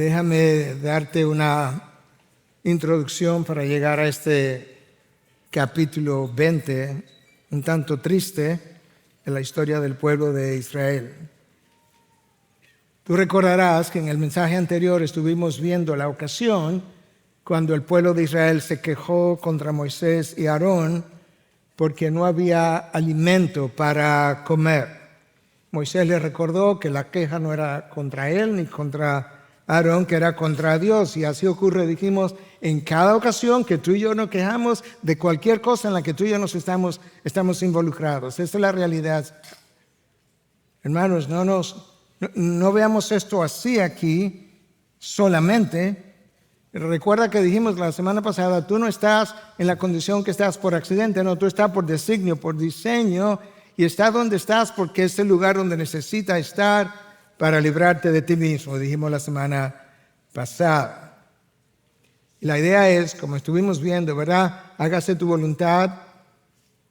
Déjame darte una introducción para llegar a este capítulo 20, un tanto triste, en la historia del pueblo de Israel. Tú recordarás que en el mensaje anterior estuvimos viendo la ocasión cuando el pueblo de Israel se quejó contra Moisés y Aarón porque no había alimento para comer. Moisés les recordó que la queja no era contra él ni contra Aarón, que era contra Dios. Y así ocurre, dijimos, en cada ocasión que tú y yo nos quejamos de cualquier cosa en la que tú y yo nos estamos involucrados. Esa es la realidad. Hermanos, no veamos esto así aquí solamente. Recuerda que dijimos la semana pasada, tú no estás en la condición que estás por accidente, no, tú estás por designio, por diseño, y estás donde estás porque es el lugar donde necesitas estar para librarte de ti mismo, dijimos la semana pasada. Y la idea es, como estuvimos viendo, ¿verdad? Hágase tu voluntad,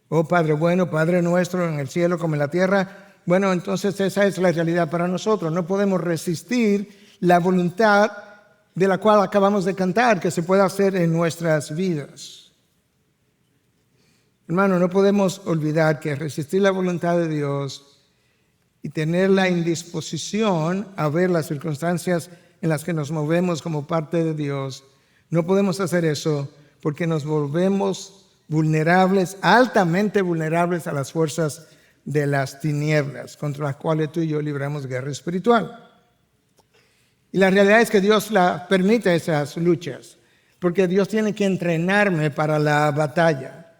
oh Padre bueno, Padre nuestro en el cielo como en la tierra. Bueno, entonces esa es la realidad para nosotros. No podemos resistir la voluntad de la cual acabamos de cantar, que se puede hacer en nuestras vidas. Hermano, no podemos olvidar que resistir la voluntad de Dios y tener la indisposición a ver las circunstancias en las que nos movemos como parte de Dios, no podemos hacer eso porque nos volvemos vulnerables, altamente vulnerables a las fuerzas de las tinieblas, contra las cuales tú y yo libramos guerra espiritual. Y la realidad es que Dios permite esas luchas, porque Dios tiene que entrenarme para la batalla.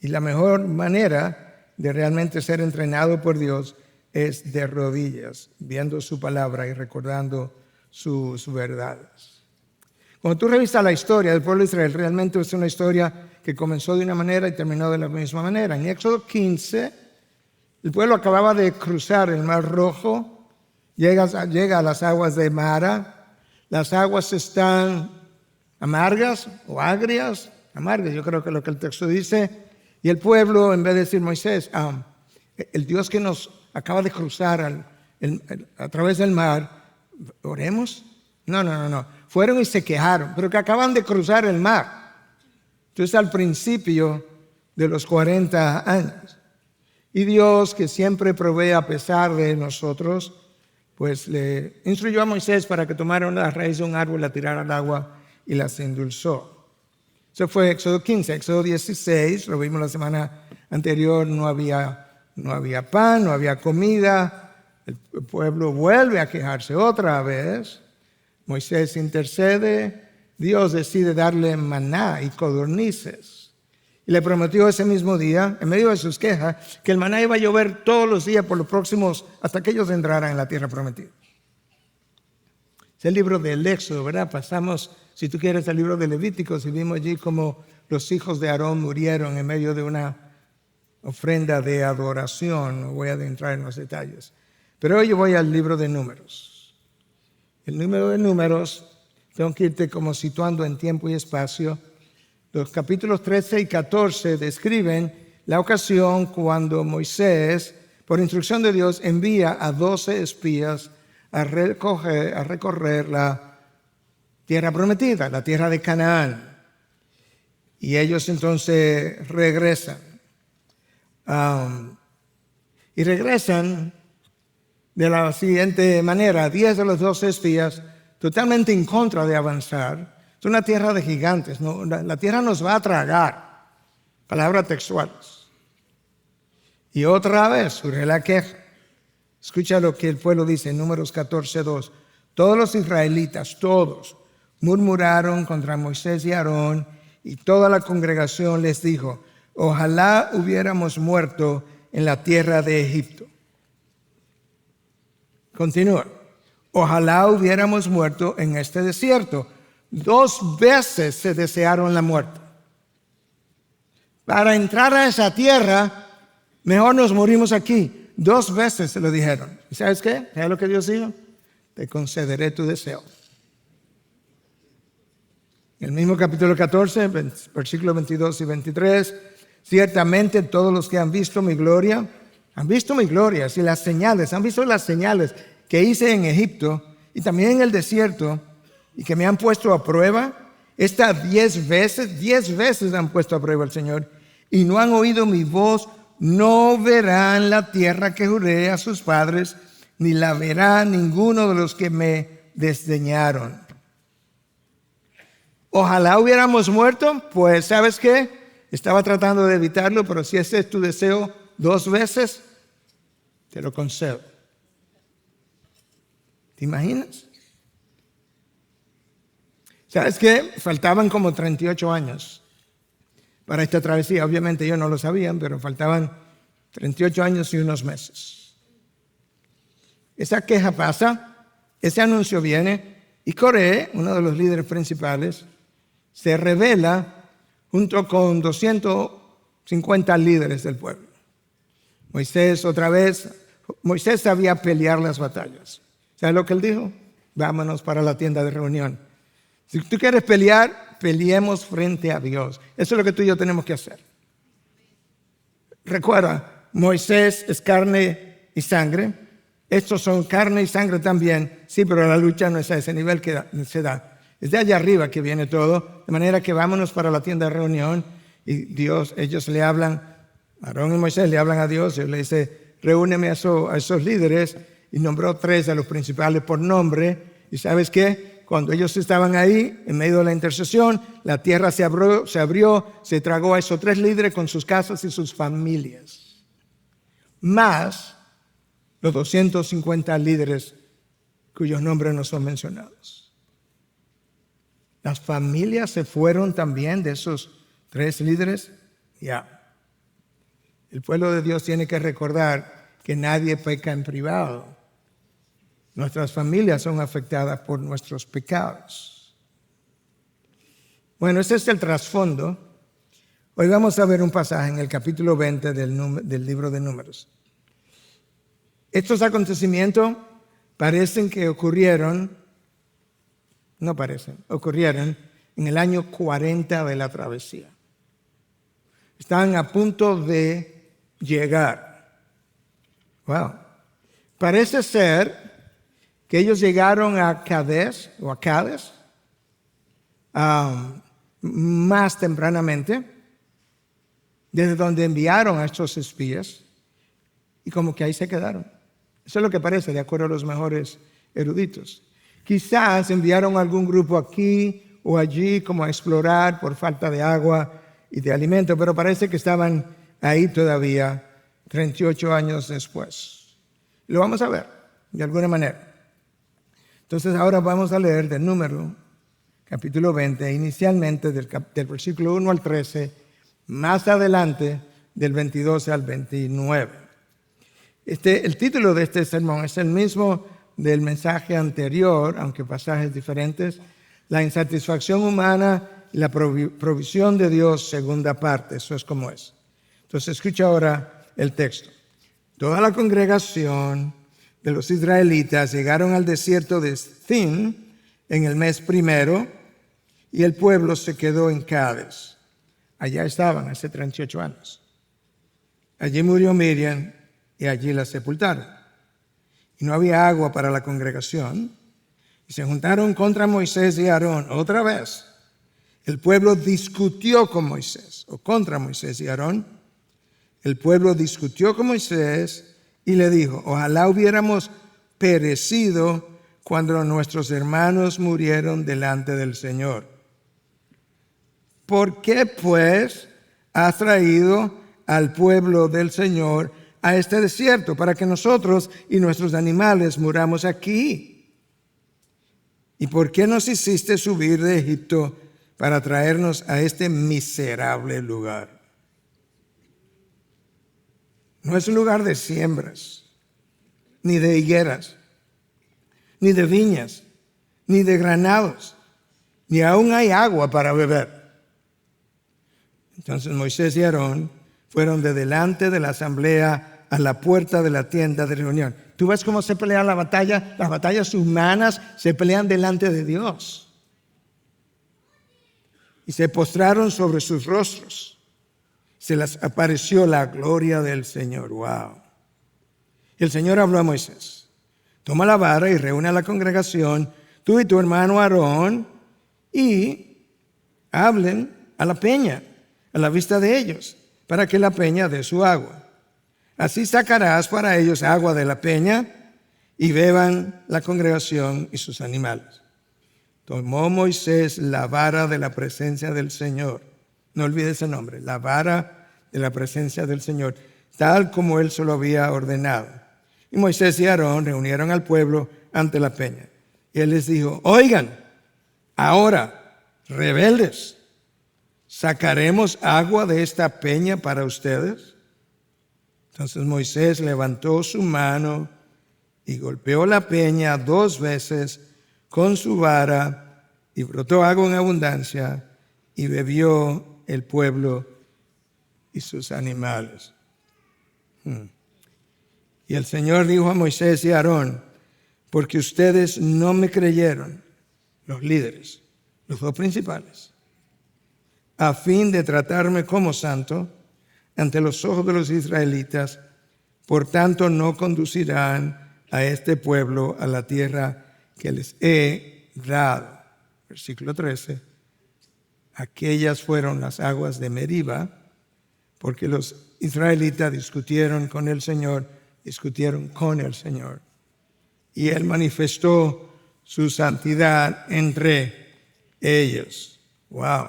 Y la mejor manera de realmente ser entrenado por Dios es de rodillas, viendo su palabra y recordando sus verdades. Cuando tú revisas la historia del pueblo de Israel, realmente es una historia que comenzó de una manera y terminó de la misma manera. En Éxodo 15, el pueblo acababa de cruzar el Mar Rojo, llega a las aguas de Mara. Las aguas están amargas o agrias, amargas, yo creo que es lo que el texto dice. Y el pueblo, en vez de decir Moisés, el Dios que nos acaba de cruzar a través del mar, ¿oremos? No. Fueron y se quejaron, pero que acaban de cruzar el mar. Entonces, al principio de los 40 años. Y Dios, que siempre provee a pesar de nosotros, pues le instruyó a Moisés para que tomara la raíz de un árbol, la tirara al agua y las endulzó. Eso fue Éxodo 15. Éxodo 16, lo vimos la semana anterior, no había pan, no había comida. El pueblo vuelve a quejarse otra vez. Moisés intercede. Dios decide darle maná y codornices. Y le prometió ese mismo día, en medio de sus quejas, que el maná iba a llover todos los días por los próximos, hasta que ellos entraran en la tierra prometida. Es el libro del Éxodo, ¿verdad? Pasamos, si tú quieres, al libro de Levíticos y vimos allí cómo los hijos de Aarón murieron en medio de una ofrenda de adoración. No voy a adentrar en los detalles. Pero hoy yo voy al libro de Números. El libro de Números, tengo que irte como situando en tiempo y espacio. Los capítulos 13 y 14 describen la ocasión cuando Moisés, por instrucción de Dios, envía a 12 espías a recorrer la tierra prometida, la tierra de Canaán. Y ellos entonces regresan. Y regresan de la siguiente manera: 10 de los 12 espías totalmente en contra de avanzar. Es una tierra de gigantes, ¿no? La tierra nos va a tragar. Palabras textuales. Y otra vez surge la queja. Escucha lo que el pueblo dice en Números 14:2. Todos los israelitas, todos, murmuraron contra Moisés y Aarón, y toda la congregación les dijo: ojalá hubiéramos muerto en la tierra de Egipto. Continúa. Ojalá hubiéramos muerto en este desierto. 2 veces se desearon la muerte. Para entrar a esa tierra, mejor nos morimos aquí. 2 veces se lo dijeron. ¿Y sabes qué? ¿Sabes lo que Dios dijo? Te concederé tu deseo. En el mismo capítulo 14, versículos 22 y 23, ciertamente todos los que han visto mi gloria, y las señales, han visto las señales que hice en Egipto y también en el desierto, y que me han puesto a prueba, estas 10 veces han puesto a prueba al Señor, y no han oído mi voz, no verán la tierra que juré a sus padres, ni la verá ninguno de los que me desdeñaron. Ojalá hubiéramos muerto, pues ¿sabes qué? Estaba tratando de evitarlo, pero si ese es tu deseo 2 veces, te lo concedo. ¿Te imaginas? ¿Sabes qué? Faltaban como 38 años para esta travesía. Obviamente ellos no lo sabían, pero faltaban 38 años y unos meses. Esa queja pasa, ese anuncio viene, y Coré, uno de los líderes principales, se rebela junto con 250 líderes del pueblo. Moisés sabía pelear las batallas. ¿Sabes lo que él dijo? Vámonos para la tienda de reunión. Si tú quieres pelear, peleemos frente a Dios. Eso es lo que tú y yo tenemos que hacer. Recuerda, Moisés es carne y sangre. Estos son carne y sangre también. Sí, pero la lucha no es a ese nivel que se da. Es de allá arriba que viene todo. De manera que vámonos para la tienda de reunión. Y ellos le hablan, Aarón y Moisés le hablan a Dios. Y él le dice, reúneme a esos líderes. Y nombró 3 de los principales por nombre. ¿Y sabes qué? Cuando ellos estaban ahí, en medio de la intercesión, la tierra se abrió, se tragó a esos 3 líderes con sus casas y sus familias. Más los 250 líderes cuyos nombres no son mencionados. Las familias se fueron también de esos 3 líderes. Ya. El pueblo de Dios tiene que recordar que nadie peca en privado. Nuestras familias son afectadas por nuestros pecados. Bueno, ese es el trasfondo. Hoy vamos a ver un pasaje en el capítulo 20 del libro de Números. Estos acontecimientos ocurrieron en el año 40 de la travesía. Estaban a punto de llegar. Wow. Parece ser que ellos llegaron a Cades más tempranamente, desde donde enviaron a estos espías, y como que ahí se quedaron. Eso es lo que parece, de acuerdo a los mejores eruditos. Quizás enviaron algún grupo aquí o allí como a explorar por falta de agua y de alimento, pero parece que estaban ahí todavía 38 años después. Lo vamos a ver de alguna manera. Entonces ahora vamos a leer de Número, capítulo 20, inicialmente del versículo 1 al 13, más adelante del 22 al 29. El título de este sermón es el mismo del mensaje anterior, aunque pasajes diferentes, la insatisfacción humana y la provisión de Dios, segunda parte. Eso es como es. Entonces escucha ahora el texto. Toda la congregación de los israelitas llegaron al desierto de Zin en el mes primero, y el pueblo se quedó en Cades. Allá estaban hace 38 años. Allí murió Miriam y allí la sepultaron. Y no había agua para la congregación. Y se juntaron contra Moisés y Aarón otra vez. El pueblo discutió con Moisés, o contra Moisés y Aarón. El pueblo discutió con Moisés y le dijo, ojalá hubiéramos perecido cuando nuestros hermanos murieron delante del Señor. ¿Por qué pues has traído al pueblo del Señor a este desierto para que nosotros y nuestros animales muramos aquí? ¿Y por qué nos hiciste subir de Egipto para traernos a este miserable lugar? No es un lugar de siembras, ni de higueras, ni de viñas, ni de granados, ni aún hay agua para beber. Entonces Moisés y Aarón fueron de delante de la asamblea a la puerta de la tienda de reunión. ¿Tú ves cómo se pelea la batalla? Las batallas humanas se pelean delante de Dios. Y se postraron sobre sus rostros. Se les apareció la gloria del Señor. Wow. Y el Señor habló a Moisés. toma la vara y reúne a la congregación, tú y tu hermano Aarón, y hablen a la peña, a la vista de ellos, para que la peña dé su agua. Así sacarás para ellos agua de la peña y beban la congregación y sus animales. Tomó Moisés la vara de la presencia del Señor. No olvides ese nombre, la vara de la presencia del Señor, tal como él se lo había ordenado. Y Moisés y Aarón reunieron al pueblo ante la peña. Y él les dijo, oigan, ahora, rebeldes, ¿sacaremos agua de esta peña para ustedes? Entonces Moisés levantó su mano y golpeó la peña 2 veces con su vara y brotó agua en abundancia y bebió el pueblo y sus animales. Y el Señor dijo a Moisés y a Aarón, porque ustedes no me creyeron, los líderes, los 2 principales, a fin de tratarme como santo ante los ojos de los israelitas, por tanto no conducirán a este pueblo a la tierra que les he dado. Versículo 13. Aquellas fueron las aguas de Meriba, porque los israelitas discutieron con el Señor, y Él manifestó su santidad entre ellos. Wow.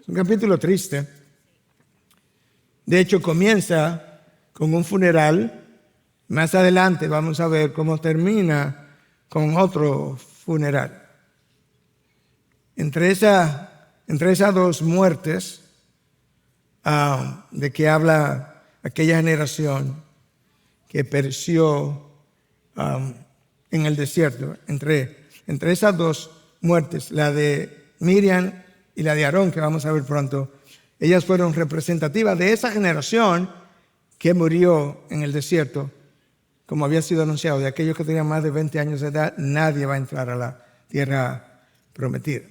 Es un capítulo triste. De hecho, comienza con un funeral. Más adelante vamos a ver cómo termina con otro funeral. Entre esas 2 muertes de que habla aquella generación que pereció en el desierto, entre esas 2 muertes, la de Miriam y la de Aarón, que vamos a ver pronto, ellas fueron representativas de esa generación que murió en el desierto, como había sido anunciado, de aquellos que tenían más de 20 años de edad, nadie va a entrar a la tierra prometida.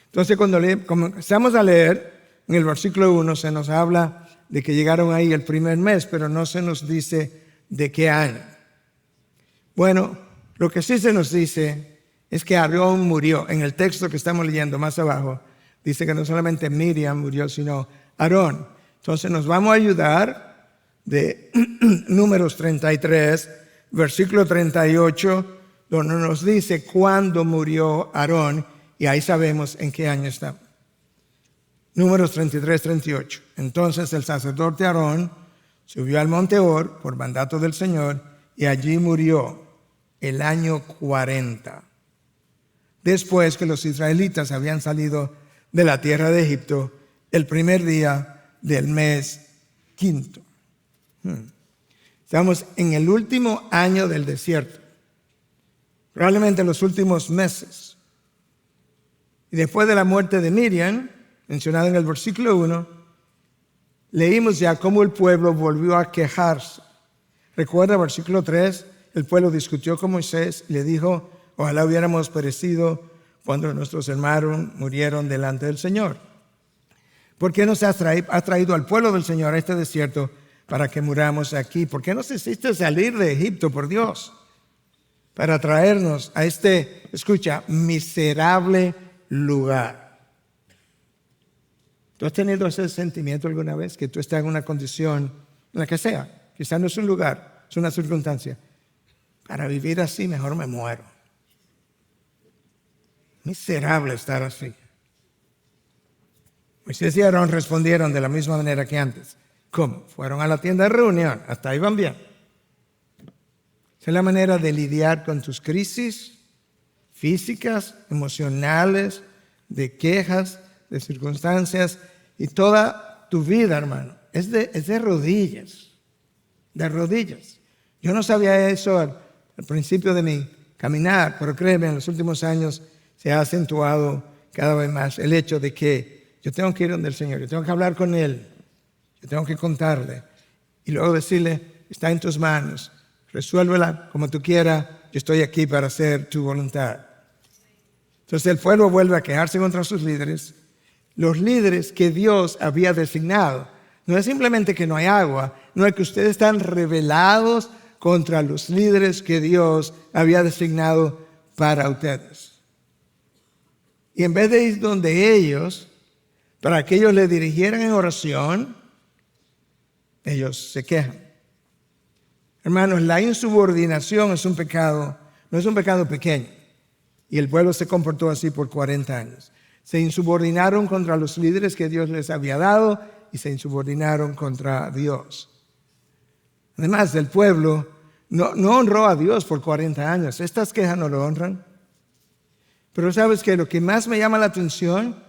Entonces, cuando comenzamos a leer, en el versículo 1 se nos habla de que llegaron ahí el primer mes, pero no se nos dice de qué año. Bueno, lo que sí se nos dice es que Aarón murió. En el texto que estamos leyendo más abajo, dice que no solamente Miriam murió, sino Aarón. Entonces nos vamos a ayudar de Números 33, versículo 38, donde nos dice cuándo murió Aarón, y ahí sabemos en qué año está. Números 33, 38. Entonces el sacerdote Aarón subió al monte Hor por mandato del Señor, y allí murió el año 40. Después que los israelitas habían salido de la tierra de Egipto, el primer día del mes 5. Estamos en el último año del desierto, probablemente los últimos meses. Y después de la muerte de Miriam, mencionada en el versículo 1, leímos ya cómo el pueblo volvió a quejarse. Recuerda, versículo 3, el pueblo discutió con Moisés y le dijo, ojalá hubiéramos perecido cuando nuestros hermanos murieron delante del Señor. ¿Por qué nos has traído al pueblo del Señor a este desierto para que muramos aquí? ¿Por qué nos hiciste salir de Egipto, por Dios? Para traernos a este, escucha, miserable lugar. ¿Tú has tenido ese sentimiento alguna vez? Que tú estás en una condición, en la que sea, quizás no es un lugar, es una circunstancia. Para vivir así, mejor me muero. Miserable estar así. Moisés y Aarón respondieron de la misma manera que antes. ¿Cómo? Fueron a la tienda de reunión, hasta ahí van bien. Esa es la manera de lidiar con tus crisis físicas, emocionales, de quejas, de circunstancias, y toda tu vida, hermano, es de rodillas, de rodillas. Yo no sabía eso al principio de mi caminar, pero créeme, en los últimos años se ha acentuado cada vez más el hecho de que yo tengo que ir donde el Señor, yo tengo que hablar con Él, yo tengo que contarle y luego decirle, está en tus manos, resuélvela como tú quieras, yo estoy aquí para hacer tu voluntad. Entonces el pueblo vuelve a quejarse contra sus líderes, los líderes que Dios había designado. No es simplemente que no hay agua, no es que ustedes están rebelados contra los líderes que Dios había designado para ustedes. Y en vez de ir donde ellos, para que ellos le dirigieran en oración, ellos se quejan. Hermanos, la insubordinación es un pecado, no es un pecado pequeño. Y el pueblo se comportó así por 40 años. Se insubordinaron contra los líderes que Dios les había dado y se insubordinaron contra Dios. Además, el pueblo no honró a Dios por 40 años. Estas quejas no lo honran. Pero ¿sabes qué? Lo que más me llama la atención,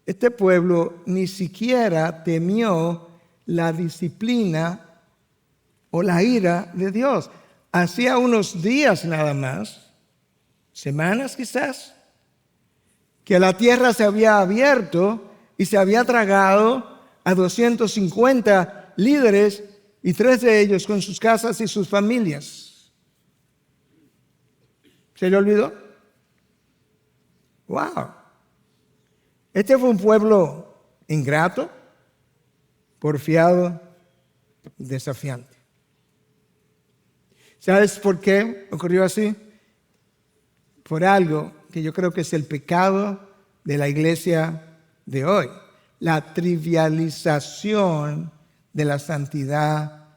este pueblo ni siquiera temió la disciplina o la ira de Dios. Hacía unos días nada más, semanas quizás, que la tierra se había abierto y se había tragado a 250 líderes y 3 de ellos con sus casas y sus familias. ¿Se le olvidó? ¡Wow! Este fue un pueblo ingrato, porfiado, desafiante. ¿Sabes por qué ocurrió así? Por algo que yo creo que es el pecado de la iglesia de hoy. La trivialización de la santidad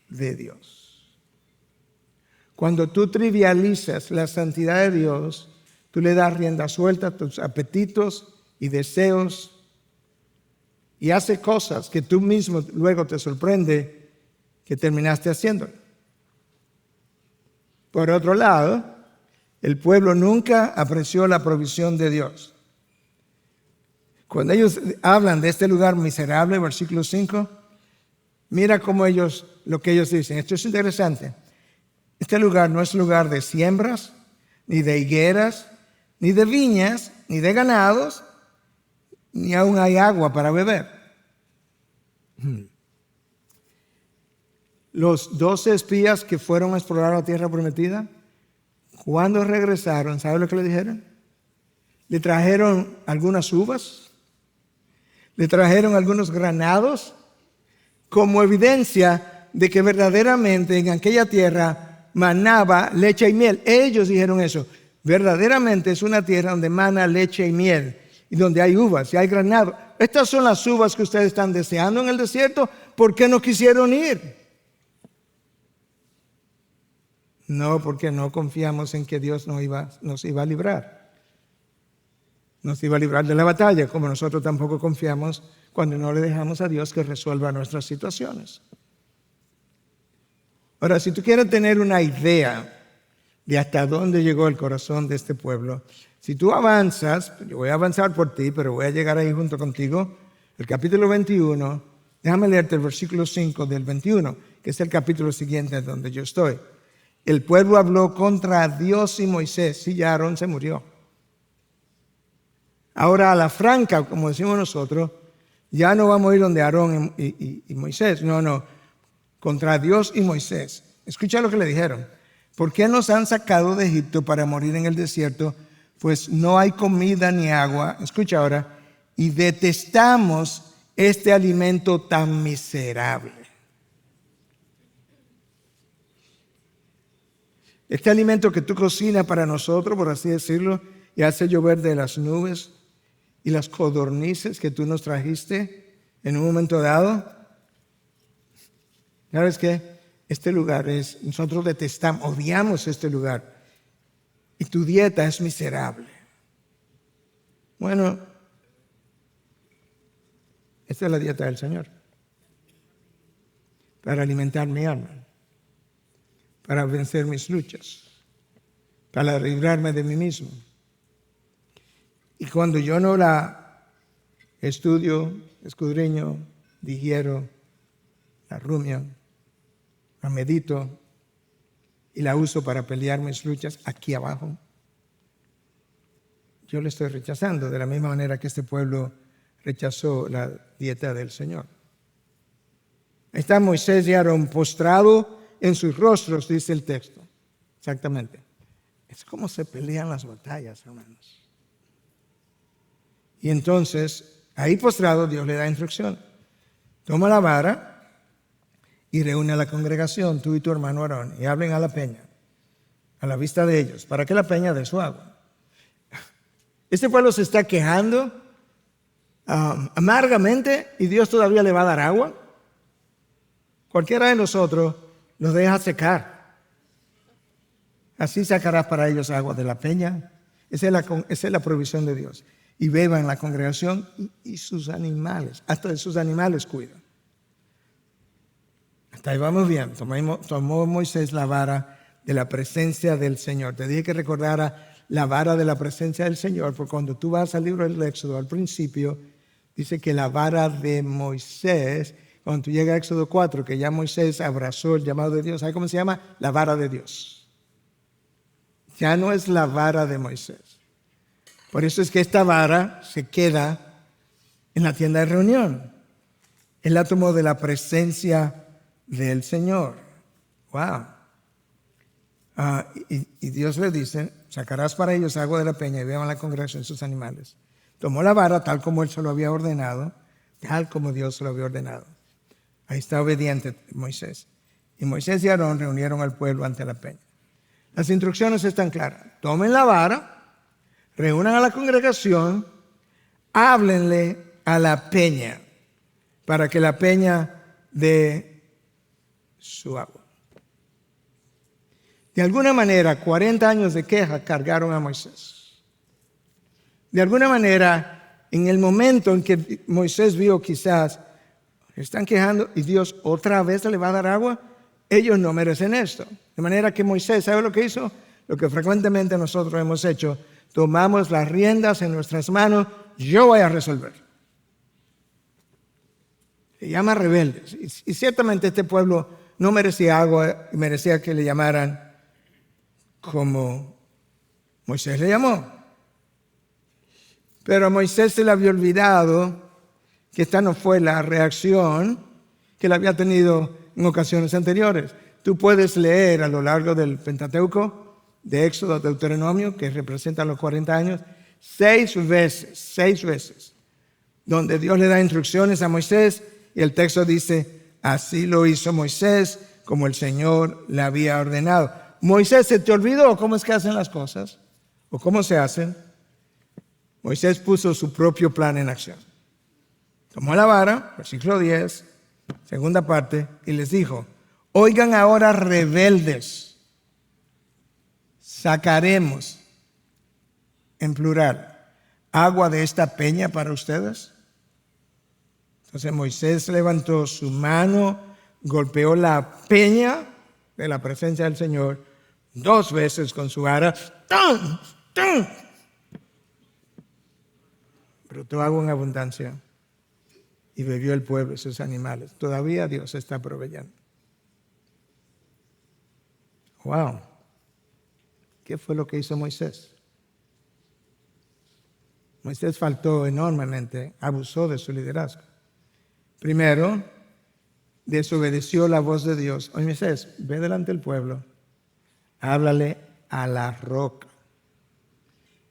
de Dios. Cuando tú trivializas la santidad de Dios, tú le das rienda suelta a tus apetitos y deseos y haces cosas que tú mismo luego te sorprende que terminaste haciendo. Por otro lado, el pueblo nunca apreció la provisión de Dios. Cuando ellos hablan de este lugar miserable, versículo 5, mira cómo lo que ellos dicen. Esto es interesante. Este lugar no es lugar de siembras, ni de higueras, ni de viñas, ni de ganados, ni aún hay agua para beber. Los 12 espías que fueron a explorar la tierra prometida, cuando regresaron, ¿sabe lo que le dijeron? Le trajeron algunas uvas, le trajeron algunos granados, como evidencia de que verdaderamente en aquella tierra manaba leche y miel. Ellos dijeron eso. Verdaderamente es una tierra donde mana leche y miel y donde hay uvas y hay granado. Estas son las uvas que ustedes están deseando en el desierto. ¿Por qué no quisieron ir? No, porque no confiamos en que Dios nos iba a librar. Nos iba a librar de la batalla, como nosotros tampoco confiamos cuando no le dejamos a Dios que resuelva nuestras situaciones. Ahora, si tú quieres tener una idea de hasta dónde llegó el corazón de este pueblo, si tú avanzas, yo voy a avanzar por ti, pero voy a llegar ahí junto contigo, el capítulo 21, déjame leerte el versículo 5 del 21, que es el capítulo siguiente donde yo estoy. El pueblo habló contra Dios y Moisés. Sí, ya Aarón se murió. Ahora a la franca, como decimos nosotros, ya no vamos a ir donde Aarón y Moisés. No, contra Dios y Moisés. Escucha lo que le dijeron. ¿Por qué nos han sacado de Egipto para morir en el desierto? Pues no hay comida ni agua. Escucha ahora. Y detestamos este alimento tan miserable. Este alimento que tú cocinas para nosotros, por así decirlo, y hace llover de las nubes y las codornices que tú nos trajiste en un momento dado. ¿Sabes qué? Este lugar nosotros detestamos, odiamos este lugar. Y tu dieta es miserable. Bueno, esta es la dieta del Señor. Para alimentar mi alma. Para vencer mis luchas, para librarme de mí mismo. Y cuando yo no la estudio, escudriño, digiero, la rumio, la medito y la uso para pelear mis luchas aquí abajo, yo le estoy rechazando de la misma manera que este pueblo rechazó la dieta del Señor. Ahí está Moisés y Aarón postrado en sus rostros, dice el texto. Exactamente. Es como se pelean las batallas, hermanos. Y entonces, ahí postrado, Dios le da instrucción. Toma la vara y reúne a la congregación, tú y tu hermano Aarón, y hablen a la peña, a la vista de ellos, para que la peña dé su agua. Este pueblo se está quejando amargamente y Dios todavía le va a dar agua. Cualquiera de nosotros los deja secar. Así sacarás para ellos agua de la peña. Esa es la provisión de Dios. Y beban la congregación y sus animales, hasta de sus animales cuidan. Hasta ahí vamos bien. Tomó Moisés la vara de la presencia del Señor. Te dije que recordara la vara de la presencia del Señor, porque cuando tú vas al libro del Éxodo, al principio, dice que la vara de Moisés, cuando tú llegas a Éxodo 4, que ya Moisés abrazó el llamado de Dios, ¿sabes cómo se llama? La vara de Dios. Ya no es la vara de Moisés. Por eso es que esta vara se queda en la tienda de reunión. Él la tomó de la presencia del Señor. Wow. Y Dios le dice, sacarás para ellos agua de la peña y beban la congregación sus animales. Tomó la vara tal como él se lo había ordenado, tal como Dios se lo había ordenado. Ahí está obediente Moisés. Y Moisés y Aarón reunieron al pueblo ante la peña. Las instrucciones están claras. Tomen la vara, reúnan a la congregación, háblenle a la peña para que la peña dé su agua. De alguna manera, 40 años de queja cargaron a Moisés. De alguna manera, en el momento en que Moisés vio quizás, están quejando y Dios otra vez le va a dar agua, ellos no merecen esto. De manera que Moisés, ¿sabe lo que hizo? Lo que frecuentemente nosotros hemos hecho, tomamos las riendas en nuestras manos, yo voy a resolver. Se llama rebeldes. Y ciertamente este pueblo no merecía agua, merecía que le llamaran como Moisés le llamó. Pero a Moisés se le había olvidado que esta no fue la reacción que él había tenido en ocasiones anteriores. Tú puedes leer a lo largo del Pentateuco, de Éxodo a Deuteronomio, que representan los 40 años, 6 veces, donde Dios le da instrucciones a Moisés y el texto dice, así lo hizo Moisés como el Señor le había ordenado. Moisés, ¿se te olvidó cómo es que hacen las cosas? ¿O cómo se hacen? Moisés puso su propio plan en acción. Tomó la vara, versículo 10, segunda parte, y les dijo, oigan ahora rebeldes, sacaremos, en plural, agua de esta peña para ustedes. Entonces Moisés levantó su mano, golpeó la peña de la presencia del Señor 2 veces con su vara. ¡Tum! ¡Tum! Brotó agua en abundancia y bebió el pueblo y sus animales. Todavía Dios está proveyendo. Wow. ¿Qué fue lo que hizo Moisés? Moisés faltó enormemente, abusó de su liderazgo. Primero, desobedeció la voz de Dios. Oye, Moisés, ve delante del pueblo, háblale a la roca,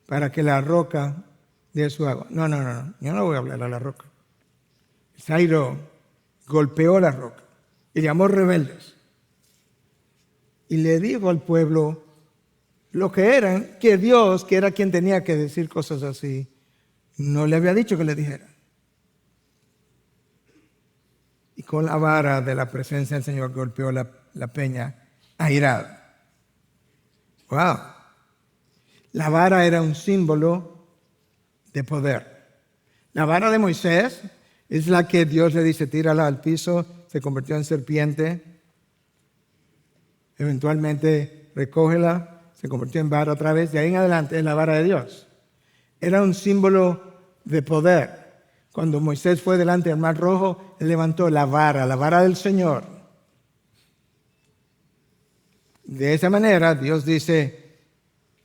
para que la roca dé su agua. No, yo no voy a hablar a la roca. Zairo golpeó la roca y llamó rebeldes. Y le dijo al pueblo lo que eran, que Dios, que era quien tenía que decir cosas así, no le había dicho que le dijera. Y con la vara de la presencia del Señor golpeó la peña airada. Wow. La vara era un símbolo de poder. La vara de Moisés es la que Dios le dice, tírala al piso, se convirtió en serpiente. Eventualmente recógela, se convirtió en vara otra vez. De ahí en adelante es la vara de Dios. Era un símbolo de poder. Cuando Moisés fue delante del Mar Rojo, él levantó la vara del Señor. De esa manera, Dios dice,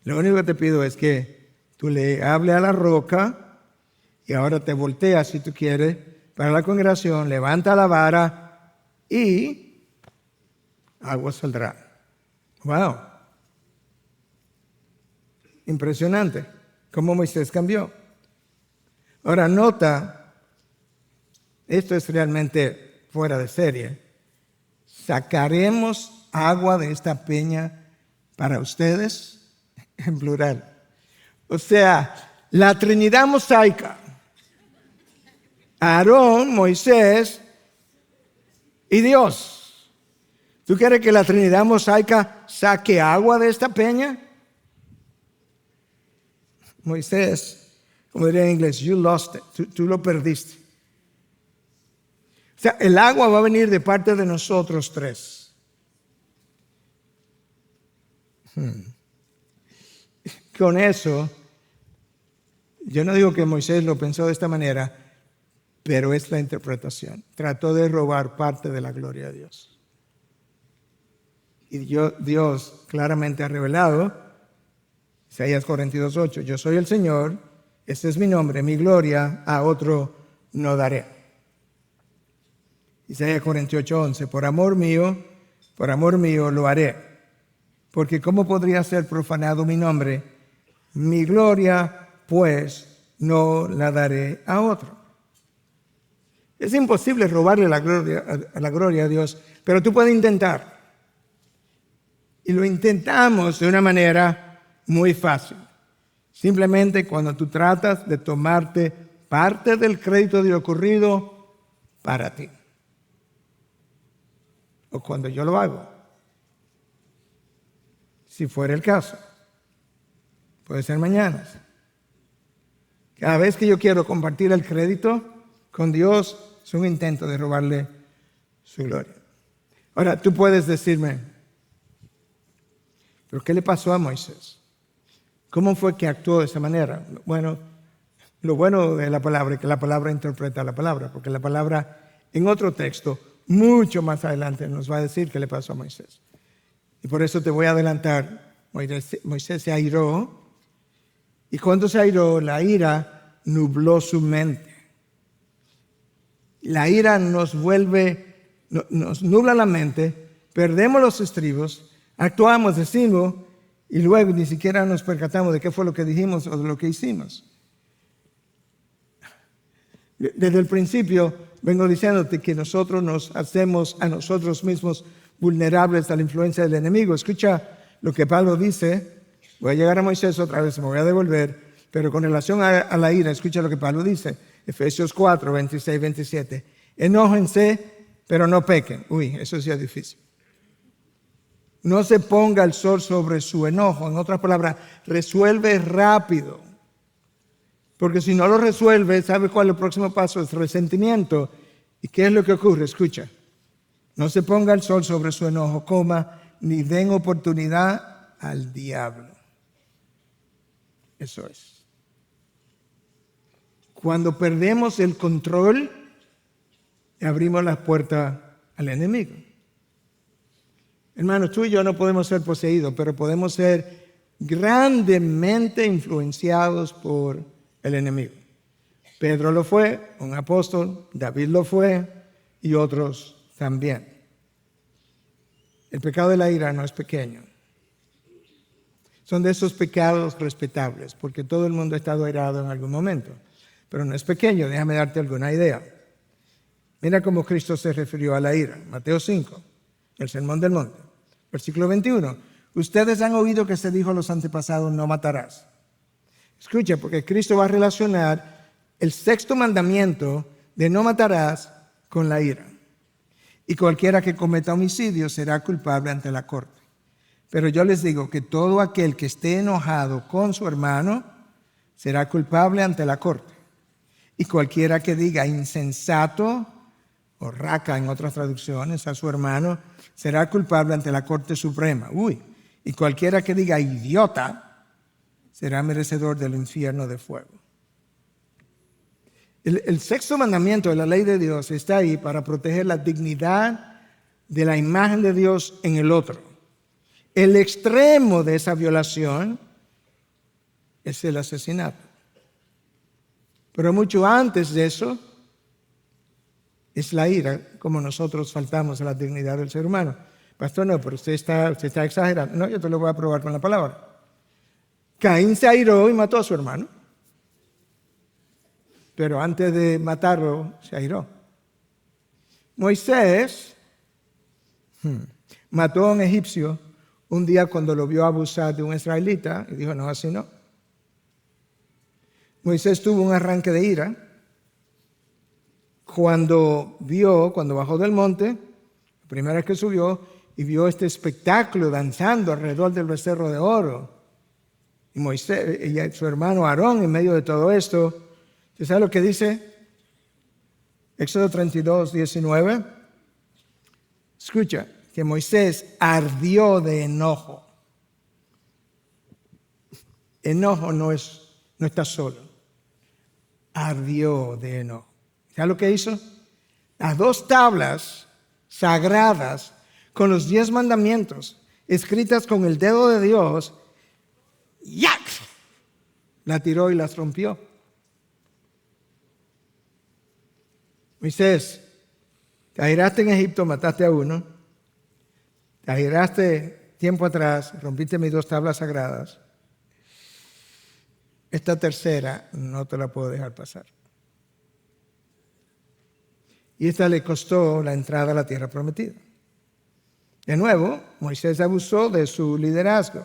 lo único que te pido es que tú le hables a la roca y ahora te volteas, si tú quieres, para la congregación, levanta la vara y agua saldrá. ¡Wow! Impresionante cómo Moisés cambió. Ahora nota, esto es realmente fuera de serie. sacaremos agua de esta peña para ustedes, en plural. O sea, la Trinidad mosaica, Aarón, Moisés y Dios. ¿Tú quieres que la Trinidad mosaica saque agua de esta peña? Moisés, como diría en inglés, you lost it, tú lo perdiste. O sea, el agua va a venir de parte de nosotros tres. Con eso, yo no digo que Moisés lo pensó de esta manera, pero es la interpretación. Trató de robar parte de la gloria de Dios. Y Dios claramente ha revelado, Isaías 42:8, yo soy el Señor, este es mi nombre, mi gloria a otro no daré. Isaías 48:11, por amor mío lo haré, porque ¿cómo podría ser profanado mi nombre? Mi gloria, pues, no la daré a otro. Es imposible robarle la gloria a Dios, pero tú puedes intentar. Y lo intentamos de una manera muy fácil. Simplemente cuando tú tratas de tomarte parte del crédito de lo ocurrido para ti. O cuando yo lo hago. Si fuera el caso. Puede ser mañana. Cada vez que yo quiero compartir el crédito con Dios, es un intento de robarle su gloria. Ahora, tú puedes decirme, ¿pero qué le pasó a Moisés? ¿Cómo fue que actuó de esa manera? Bueno, lo bueno de la palabra es que la palabra interpreta la palabra, porque la palabra en otro texto, mucho más adelante, nos va a decir qué le pasó a Moisés. Y por eso te voy a adelantar, Moisés se airó, y cuando se airó, la ira nubló su mente. La ira nos nubla la mente, perdemos los estribos, actuamos, decimos, y luego ni siquiera nos percatamos de qué fue lo que dijimos o de lo que hicimos. Desde el principio vengo diciéndote que nosotros nos hacemos a nosotros mismos vulnerables a la influencia del enemigo. Escucha lo que Pablo dice. Voy a llegar a Moisés otra vez, me voy a devolver, pero con relación a la ira, escucha lo que Pablo dice. Efesios 4, 26, 27. Enójense, pero no pequen. Uy, eso sí es difícil. No se ponga el sol sobre su enojo. En otras palabras, resuelve rápido. Porque si no lo resuelve, ¿sabe cuál es el próximo paso? Es resentimiento. ¿Y qué es lo que ocurre? Escucha. No se ponga el sol sobre su enojo, ni den oportunidad al diablo. Eso es. Cuando perdemos el control, abrimos las puertas al enemigo. Hermanos, tú y yo no podemos ser poseídos, pero podemos ser grandemente influenciados por el enemigo. Pedro lo fue, un apóstol, David lo fue y otros también. El pecado de la ira no es pequeño. Son de esos pecados respetables, porque todo el mundo ha estado airado en algún momento. Pero no es pequeño, déjame darte alguna idea. Mira cómo Cristo se refirió a la ira. Mateo 5, el Sermón del Monte. Versículo 21. Ustedes han oído que se dijo a los antepasados, no matarás. Escucha, porque Cristo va a relacionar el sexto mandamiento de no matarás con la ira. Y cualquiera que cometa homicidio será culpable ante la corte. Pero yo les digo que todo aquel que esté enojado con su hermano será culpable ante la corte. Y cualquiera que diga insensato o raca en otras traducciones a su hermano será culpable ante la Corte Suprema. Y cualquiera que diga idiota será merecedor del infierno de fuego. El sexto mandamiento de la ley de Dios está ahí para proteger la dignidad de la imagen de Dios en el otro. El extremo de esa violación es el asesinato. Pero mucho antes de eso es la ira, como nosotros faltamos a la dignidad del ser humano. Pastor, no, pero usted está exagerando. No, yo te lo voy a probar con la palabra. Caín se airó y mató a su hermano. Pero antes de matarlo, se airó. Moisés Mató a un egipcio un día cuando lo vio abusar de un israelita y dijo, no, así no. Moisés tuvo un arranque de ira cuando bajó del monte, la primera vez que subió, y vio este espectáculo danzando alrededor del becerro de oro. Y Moisés y su hermano Aarón en medio de todo esto. ¿Usted sabe lo que dice? Éxodo 32, 19. Escucha, que Moisés ardió de enojo. Enojo no está solo. Ardió de enojo. ¿Sabe lo que hizo? Las 2 tablas sagradas con los 10 mandamientos escritas con el dedo de Dios, ¡yac!, la tiró y las rompió. Moisés, te airaste en Egipto, mataste a uno. Te airaste tiempo atrás, rompiste mis 2 tablas sagradas. Esta tercera no te la puedo dejar pasar. Y esta le costó la entrada a la tierra prometida. De nuevo, Moisés abusó de su liderazgo.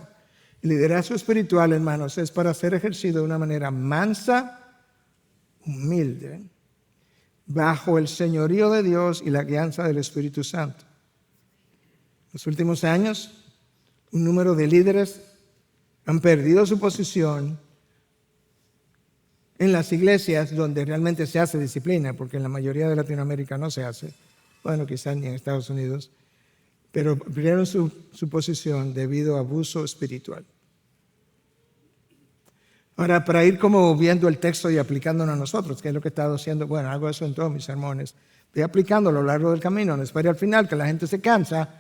El liderazgo espiritual, hermanos, es para ser ejercido de una manera mansa, humilde, bajo el señorío de Dios y la guianza del Espíritu Santo. En los últimos años, un número de líderes han perdido su posición en las iglesias donde realmente se hace disciplina, porque en la mayoría de Latinoamérica no se hace, bueno, quizás ni en Estados Unidos, pero perdieron su posición debido a abuso espiritual. Ahora, para ir como viendo el texto y aplicándonos a nosotros, que es lo que he estado haciendo, bueno, hago eso en todos mis sermones, estoy aplicando a lo largo del camino, no espere al final que la gente se cansa.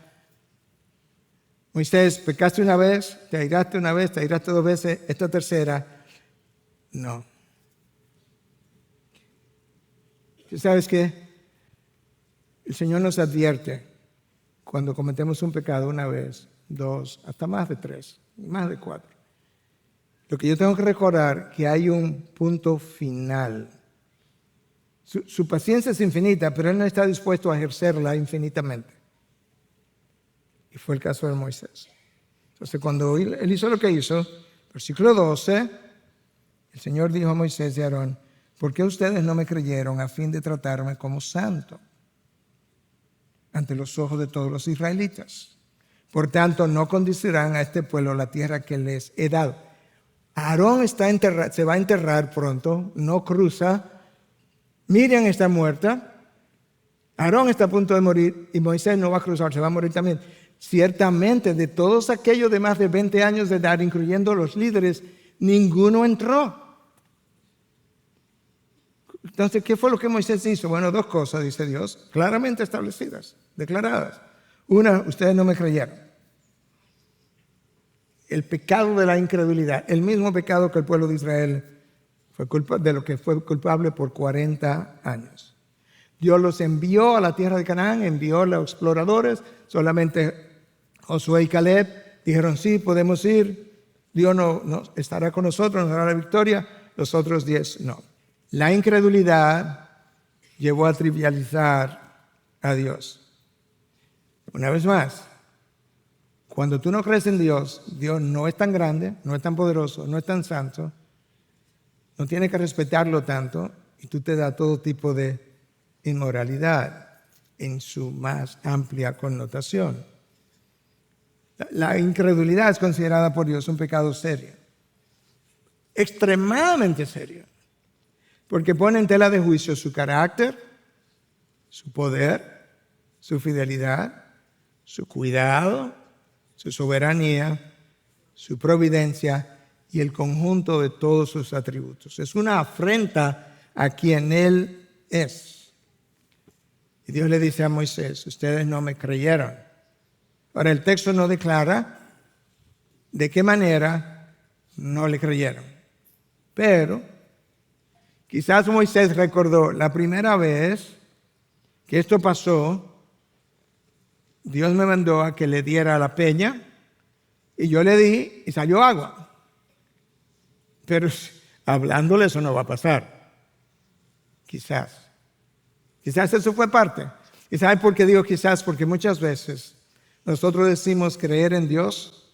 Moisés, pecaste una vez, te airaste una vez, te airaste 2 veces, esta tercera, no. ¿Sabes qué? El Señor nos advierte cuando cometemos un pecado 1 vez, 2, hasta más de 3, más de 4. Lo que yo tengo que recordar que hay un punto final. Su paciencia es infinita, pero Él no está dispuesto a ejercerla infinitamente. Y fue el caso de Moisés. Entonces, cuando él hizo lo que hizo, versículo 12, el Señor dijo a Moisés y a Aarón, ¿por qué ustedes no me creyeron a fin de tratarme como santo ante los ojos de todos los israelitas? Por tanto, no conducirán a este pueblo la tierra que les he dado. Aarón se va a enterrar pronto, no cruza. Miriam está muerta. Aarón está a punto de morir y Moisés no va a cruzar, se va a morir también. Ciertamente, de todos aquellos de más de 20 años de edad, incluyendo los líderes, ninguno entró. Entonces, ¿qué fue lo que Moisés hizo? Bueno, 2 cosas, dice Dios, claramente establecidas, declaradas. Una, ustedes no me creyeron. El pecado de la incredulidad, el mismo pecado que el pueblo de Israel de lo que fue culpable por 40 años. Dios los envió a la tierra de Canaán, envió a los exploradores, solamente Josué y Caleb dijeron, sí, podemos ir, Dios no estará con nosotros, nos dará la victoria, los otros 10 no. La incredulidad llevó a trivializar a Dios. Una vez más, cuando tú no crees en Dios, Dios no es tan grande, no es tan poderoso, no es tan santo, no tienes que respetarlo tanto y tú te das todo tipo de inmoralidad en su más amplia connotación. La incredulidad es considerada por Dios un pecado serio, extremadamente serio, porque pone en tela de juicio su carácter, su poder, su fidelidad, su cuidado, su soberanía, su providencia y el conjunto de todos sus atributos. Es una afrenta a quien Él es. Y Dios le dice a Moisés, ustedes no me creyeron. Ahora, el texto no declara de qué manera no le creyeron. Pero quizás Moisés recordó la primera vez que esto pasó, Dios me mandó a que le diera la peña y yo le di y salió agua. Pero hablándole eso no va a pasar. Quizás eso fue parte. ¿Y sabe por qué digo quizás? Porque muchas veces nosotros decimos creer en Dios,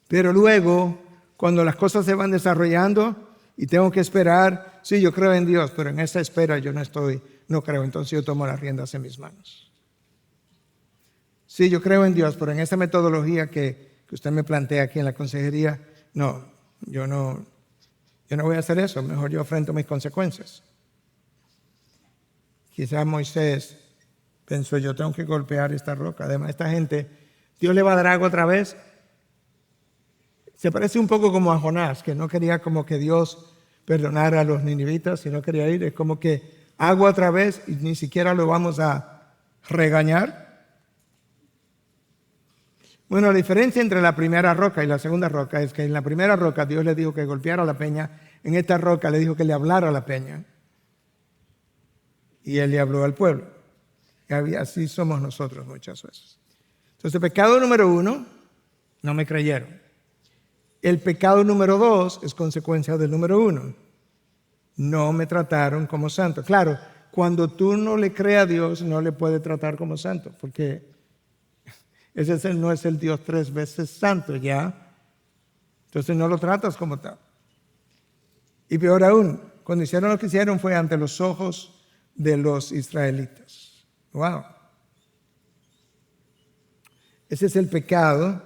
pero luego, cuando las cosas se van desarrollando y tengo que esperar, sí, yo creo en Dios, pero en esa espera yo no creo, entonces yo tomo las riendas en mis manos. Sí, yo creo en Dios, pero en esa metodología que usted me plantea aquí en la consejería, no, yo no voy a hacer eso, mejor yo afronto mis consecuencias. Quizás Moisés pensó, yo tengo que golpear esta roca. Además, esta gente, Dios le va a dar agua otra vez. Se parece un poco como a Jonás, que no quería como que Dios perdonara a los ninivitas, sino quería ir. Es como que agua otra vez y ni siquiera lo vamos a regañar. Bueno, la diferencia entre la primera roca y la segunda roca es que en la primera roca Dios le dijo que golpeara la peña, en esta roca le dijo que le hablara a la peña. Y él le habló al pueblo. Y así somos nosotros muchas veces. Entonces, pecado número 1, no me creyeron. El pecado número 2 es consecuencia del número 1. No me trataron como santo. Claro, cuando tú no le crees a Dios, no le puedes tratar como santo, porque ese no es el Dios 3 veces santo, ¿ya? Entonces no lo tratas como tal. Y peor aún, cuando hicieron lo que hicieron fue ante los ojos de los israelitas. Wow. Ese es el pecado.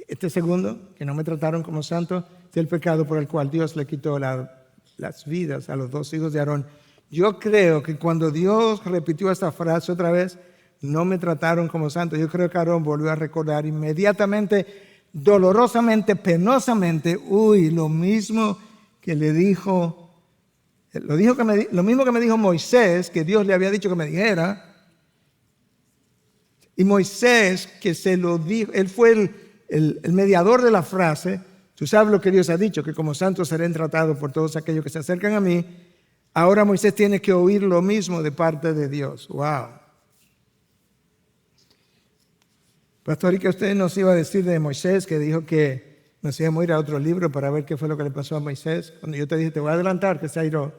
Este segundo, que no me trataron como santo, es el pecado por el cual Dios le quitó las vidas a los 2 hijos de Aarón. Yo creo que cuando Dios repitió esta frase otra vez, no me trataron como santo, yo creo que Aarón volvió a recordar inmediatamente, dolorosamente, penosamente, lo mismo que le dijo, lo mismo que me dijo Moisés, que Dios le había dicho que me dijera. Y Moisés, que se lo dijo, él fue el mediador de la frase, tú sabes lo que Dios ha dicho, que como santos serán tratados por todos aquellos que se acercan a mí. Ahora Moisés tiene que oír lo mismo de parte de Dios. Wow. Pastor, ¿y qué usted nos iba a decir de Moisés, que dijo que nos íbamos a ir a otro libro para ver qué fue lo que le pasó a Moisés? Cuando yo te dije, te voy a adelantar, que se airó.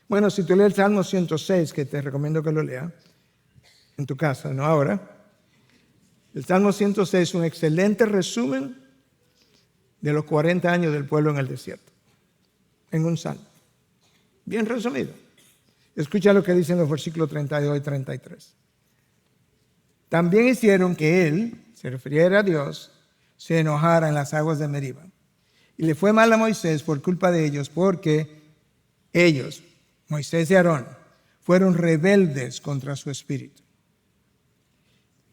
Bueno, si tú lees el Salmo 106, que te recomiendo que lo leas en tu casa, no ahora. El Salmo 106 es un excelente resumen de los 40 años del pueblo en el desierto, en un salmo. Bien resumido. Escucha lo que dicen los versículos 32 y 33. También hicieron que él, se refiriera a Dios, se enojara en las aguas de Meriba. Y le fue mal a Moisés por culpa de ellos, porque ellos, Moisés y Aarón, fueron rebeldes contra su espíritu.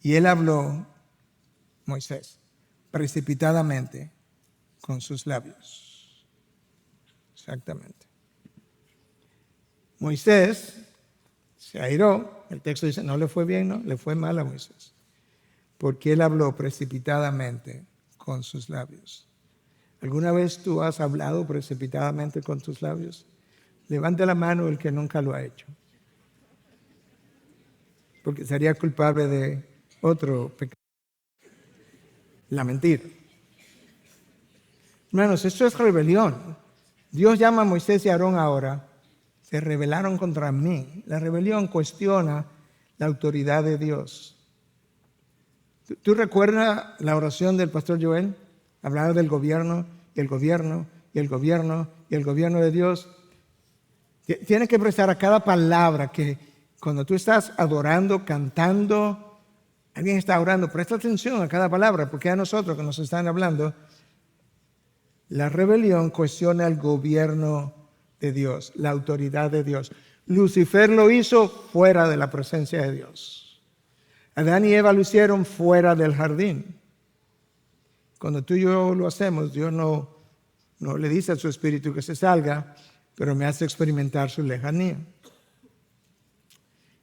Y él habló, Moisés, precipitadamente con sus labios. Exactamente. Moisés se airó, el texto dice, no le fue bien, no, le fue mal a Moisés, porque él habló precipitadamente con sus labios. ¿Alguna vez tú has hablado precipitadamente con tus labios? Levante la mano el que nunca lo ha hecho, porque sería culpable de otro pecado, la mentira. Hermanos, esto es rebelión. Dios llama a Moisés y a Aarón ahora. Se rebelaron contra mí. La rebelión cuestiona la autoridad de Dios. ¿Tú recuerdas la oración del pastor Joel? Hablaba del gobierno, y el gobierno, y el gobierno, y el gobierno de Dios. Tienes que prestar a cada palabra que cuando tú estás adorando, cantando, alguien está orando, presta atención a cada palabra, porque a nosotros que nos están hablando, la rebelión cuestiona el gobierno de Dios, la autoridad de Dios. Lucifer lo hizo fuera de la presencia de Dios. Adán y Eva lo hicieron fuera del jardín. Cuando tú y yo lo hacemos, Dios no le dice a su espíritu que se salga, pero me hace experimentar su lejanía.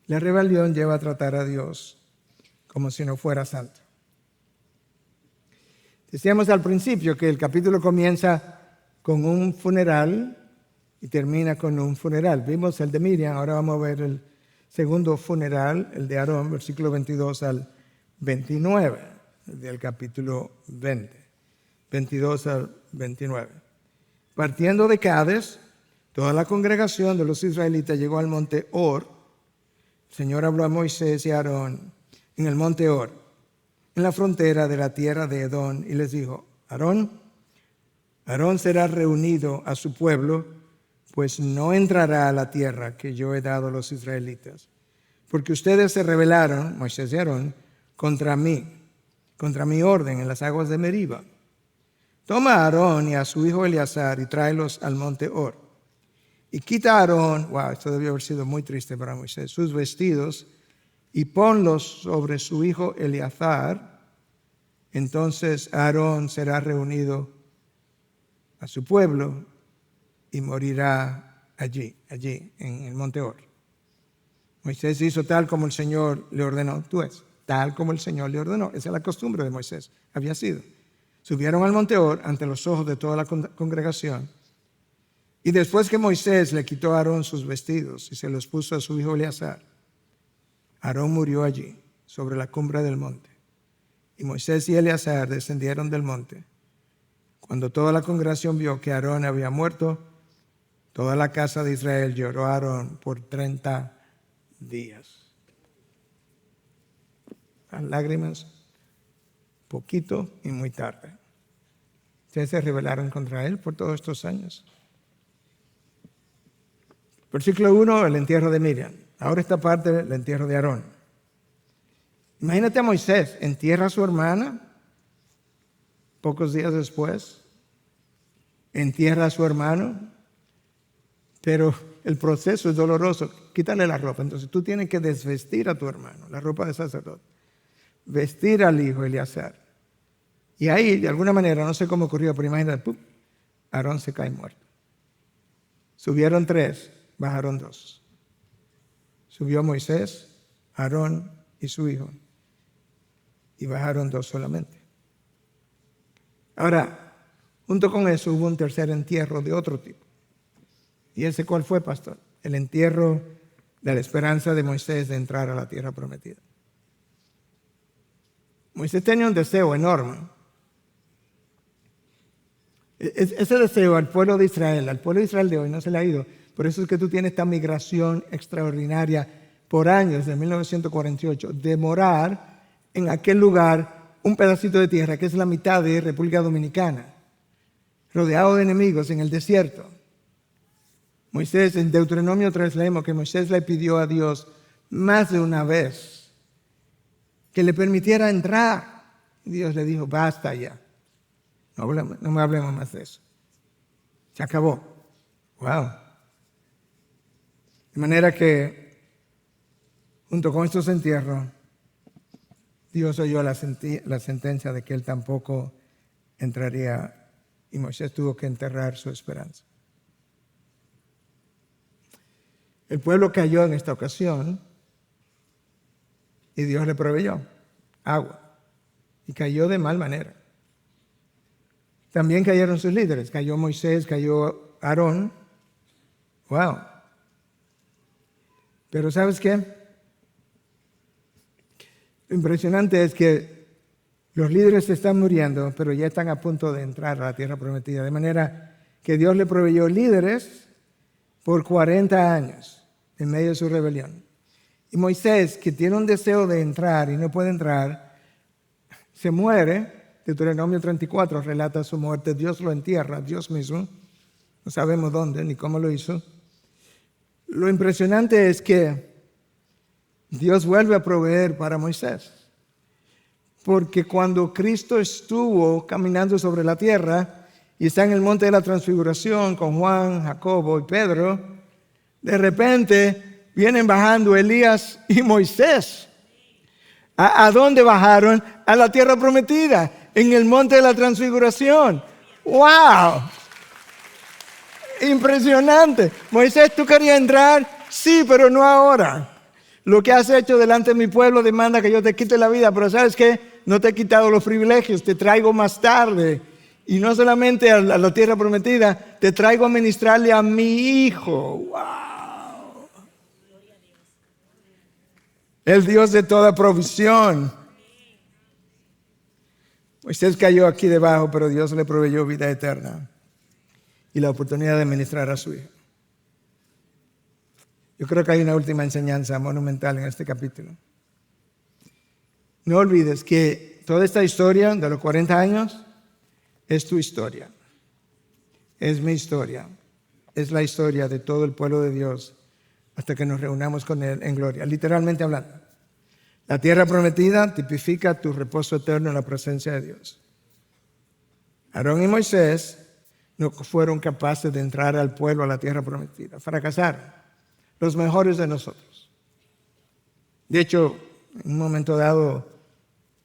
La rebelión lleva a tratar a Dios como si no fuera santo. Decíamos al principio que el capítulo comienza con un funeral y termina con un funeral. Vimos el de Miriam, ahora vamos a ver el segundo funeral, el de Aarón, versículo 22 al 29 del capítulo 20. 22 al 29. Partiendo de Cades, toda la congregación de los israelitas llegó al monte Hor. El Señor habló a Moisés y a Aarón en el monte Hor, en la frontera de la tierra de Edom, y les dijo: Aarón será reunido a su pueblo, pues no entrará a la tierra que yo he dado a los israelitas, porque ustedes se rebelaron, Moisés y Aarón, contra mi orden en las aguas de Meriba. Toma a Aarón y a su hijo Eleazar y tráelos al monte Hor. Y quita a Aarón, esto debió haber sido muy triste para Moisés, sus vestidos, y ponlos sobre su hijo Eleazar. Entonces Aarón será reunido a su pueblo y morirá allí en el monte Hor. Moisés hizo tal como el Señor le ordenó. Tal como el Señor le ordenó. Esa es la costumbre de Moisés, había sido. Subieron al monte Hor ante los ojos de toda la congregación. Y después que Moisés le quitó a Aarón sus vestidos y se los puso a su hijo Eleazar, Aarón murió allí, sobre la cumbre del monte. Y Moisés y Eleazar descendieron del monte. Cuando toda la congregación vio que Aarón había muerto, toda la casa de Israel lloró a Aarón por 30 días. Las lágrimas, poquito y muy tarde. Ustedes se rebelaron contra él por todos estos años. Versículo 1, el entierro de Miriam. Ahora esta parte, el entierro de Aarón. Imagínate a Moisés, entierra a su hermana, pocos días después, entierra a su hermano, pero el proceso es doloroso. Quítale la ropa. Entonces tú tienes que desvestir a tu hermano, la ropa de sacerdote, vestir al hijo Eleazar. Y ahí, de alguna manera, no sé cómo ocurrió, pero imagínate, Aarón se cae muerto. Subieron 3, bajaron 2. Subió Moisés, Aarón y su hijo, y bajaron 2 solamente. Ahora, junto con eso hubo un tercer entierro de otro tipo. ¿Y ese cuál fue, pastor? El entierro de la esperanza de Moisés de entrar a la tierra prometida. Moisés tenía un deseo enorme. Ese deseo al pueblo de Israel de hoy no se le ha ido. Por eso es que tú tienes esta migración extraordinaria por años, desde 1948, de morar en aquel lugar un pedacito de tierra que es la mitad de República Dominicana, rodeado de enemigos en el desierto. Moisés, en Deuteronomio 3 leemos que Moisés le pidió a Dios más de una vez que le permitiera entrar. Y Dios le dijo: basta ya. No me hablemos más de eso. Se acabó. Wow. De manera que, junto con estos entierros, Dios oyó la sentencia de que él tampoco entraría, y Moisés tuvo que enterrar su esperanza. El pueblo cayó en esta ocasión y Dios le proveyó agua, y cayó de mal manera. También cayeron sus líderes. Cayó Moisés, cayó Aarón. Wow. Pero ¿sabes qué? Lo impresionante es que los líderes están muriendo, pero ya están a punto de entrar a la tierra prometida. De manera que Dios le proveyó líderes por 40 años en medio de su rebelión. Y Moisés, que tiene un deseo de entrar y no puede entrar, se muere. Deuteronomio 34 relata su muerte. Dios lo entierra, Dios mismo. No sabemos dónde ni cómo lo hizo. Lo impresionante es que Dios vuelve a proveer para Moisés. Porque cuando Cristo estuvo caminando sobre la tierra y está en el monte de la transfiguración con Juan, Jacobo y Pedro, de repente vienen bajando Elías y Moisés. ¿A dónde bajaron? A la tierra prometida, en el monte de la transfiguración. ¡Wow! Impresionante. Moisés, ¿tú querías entrar? Sí, pero no ahora. Lo que has hecho delante de mi pueblo demanda que yo te quite la vida, pero ¿sabes qué? No te he quitado los privilegios, te traigo más tarde. Y no solamente a la tierra prometida, te traigo a ministrarle a mi hijo. ¡Wow! El Dios de toda provisión. Moisés cayó aquí debajo, pero Dios le proveyó vida eterna y la oportunidad de ministrar a su hijo. Yo creo que hay una última enseñanza monumental en este capítulo. no olvides que toda esta historia de los 40 años es tu historia. Es mi historia. Es la historia de todo el pueblo de Dios hasta que nos reunamos con Él en gloria. Literalmente hablando. La tierra prometida tipifica tu reposo eterno en la presencia de Dios. Aarón y Moisés no fueron capaces de entrar al pueblo a la tierra prometida. Fracasaron. Los mejores de nosotros. De hecho, en un momento dado,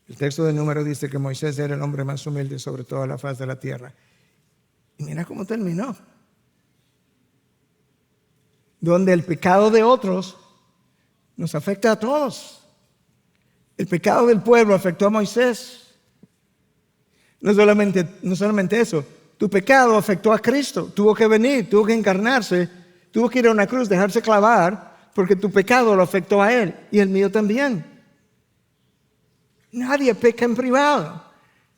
el texto de Números dice que Moisés era el hombre más humilde sobre toda la faz de la tierra. Y mira cómo terminó. Donde el pecado de otros nos afecta a todos. El pecado del pueblo afectó a Moisés. No solamente eso, tu pecado afectó a Cristo. Tuvo que venir, tuvo que encarnarse, tuvo que ir a una cruz, dejarse clavar, porque tu pecado lo afectó a Él y el mío también. Nadie peca en privado.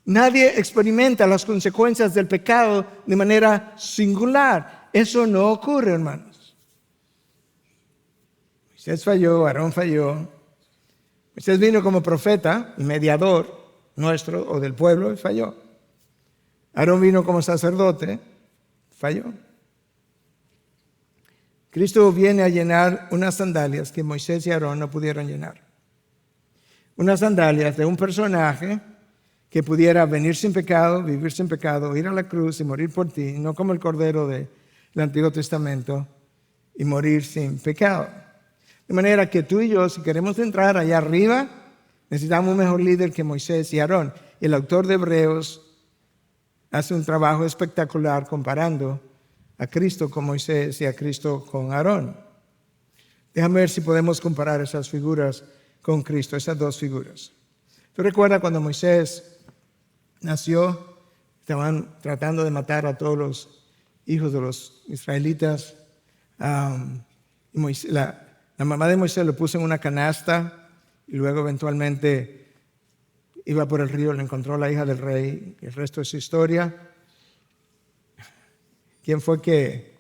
Nadie experimenta las consecuencias del pecado de manera singular. Eso no ocurre, hermanos. Moisés falló, Aarón falló. Moisés vino como profeta y mediador nuestro o del pueblo y falló. Aarón vino como sacerdote, falló. Cristo viene a llenar unas sandalias que Moisés y Aarón no pudieron llenar. Unas sandalias de un personaje que pudiera venir sin pecado, vivir sin pecado, ir a la cruz y morir por ti, no como el Cordero del Antiguo Testamento, y morir sin pecado. De manera que tú y yo, si queremos entrar allá arriba, necesitamos un mejor líder que Moisés y Aarón. El autor de Hebreos hace un trabajo espectacular comparando a Cristo con Moisés y a Cristo con Aarón. Déjame ver si podemos comparar esas figuras con Cristo, esas dos figuras. ¿Tú recuerdas cuando Moisés nació? Estaban tratando de matar a todos los hijos de los israelitas. La mamá de Moisés lo puso en una canasta y luego eventualmente iba por el río, le encontró la hija del rey. El resto es historia. ¿Quién fue que